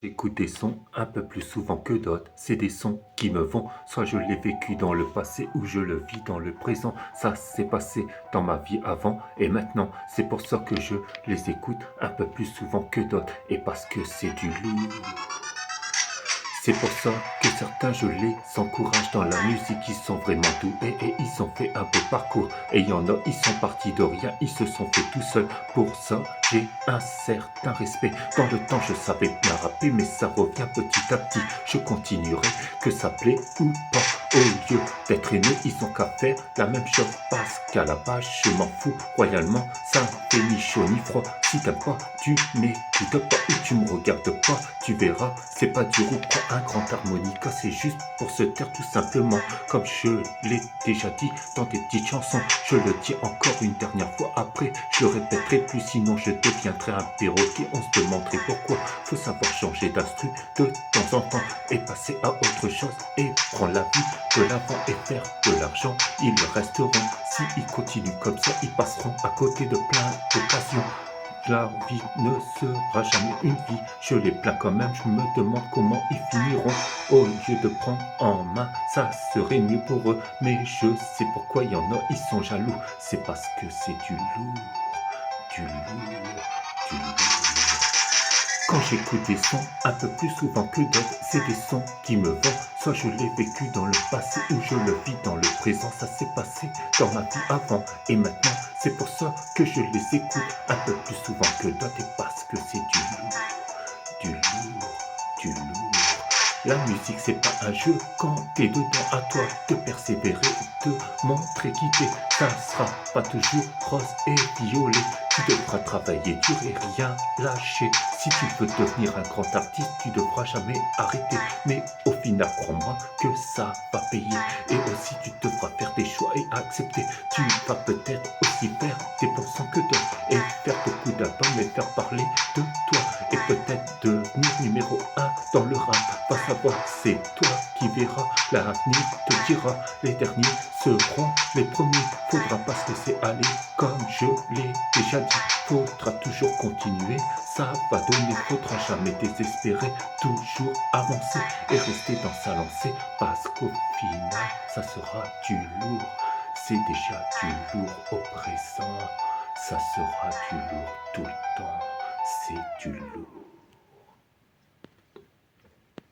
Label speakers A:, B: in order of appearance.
A: J'écoute des sons un peu plus souvent que d'autres, c'est des sons qui me vont, soit je l'ai vécu dans le passé ou je le vis dans le présent, ça s'est passé dans ma vie avant et maintenant, c'est pour ça que je les écoute un peu plus souvent que d'autres et parce que c'est du lourd. C'est pour ça que certains je les encourage dans la musique, ils sont vraiment doués et ils ont fait un beau parcours. Et il y en a, ils sont partis de rien, ils se sont fait tout seuls. Pour ça, j'ai un certain respect. Dans le temps, je savais bien rapper, mais ça revient petit à petit. Je continuerai, que ça plaît ou pas. Au lieu d'être aimé, ils ont qu'à faire la même chose. Parce qu'à la base, je m'en fous royalement. Ça fait ni chaud ni froid. Si t'aimes pas, tu m'écoutes pas ou tu me regardes pas. Tu verras, c'est pas du roux, prends un grand harmonica, c'est juste pour se taire tout simplement. Comme je l'ai déjà dit dans des petites chansons, je le dis encore une dernière fois après, je le répéterai plus sinon je deviendrai un perroquet. On se demanderait pourquoi, faut savoir changer d'instru de temps en temps et passer à autre chose et prendre la vie de l'avant et faire de l'argent. Ils resteront, s'ils continuent comme ça, ils passeront à côté de plein d'occasions. La vie ne sera jamais une vie, je les plains quand même, je me demande comment ils finiront. Au lieu de prendre en main, ça serait mieux pour eux. Mais je sais pourquoi il y en a, ils sont jaloux. C'est parce que c'est du lourd, du lourd, du lourd. Quand j'écoute des sons un peu plus souvent que d'autres, c'est des sons qui me vont. Soit je l'ai vécu dans le passé ou je le vis dans le présent. Ça s'est passé dans ma vie avant et maintenant. C'est pour ça que je les écoute un peu plus souvent que d'autres et parce que c'est du lourd, du lourd, du lourd. La musique c'est pas un jeu, quand t'es dedans à toi de persévérer, de montrer qui t'es, ça sera pas toujours rose et violet. Tu devras travailler dur et rien lâcher. Si tu veux devenir un grand artiste, tu devras jamais arrêter. Mais au final, crois-moi que ça va payer. Et aussi, tu devras faire des choix et accepter. Tu vas peut-être aussi faire des bons sons que d'autres et faire beaucoup d'albums et faire parler de toi. Et peut-être devenir numéro 1 dans le rap. Va savoir, c'est toi qui verras. L'avenir te dira. Les derniers seront les premiers. Faudra pas se laisser aller comme je l'ai déjà dit. Faudra toujours continuer, ça va donner. Faudra jamais désespérer, toujours avancer et rester dans sa lancée. Parce qu'au final, ça sera du lourd. C'est déjà du lourd au présent. Ça sera du lourd tout le temps. C'est du lourd.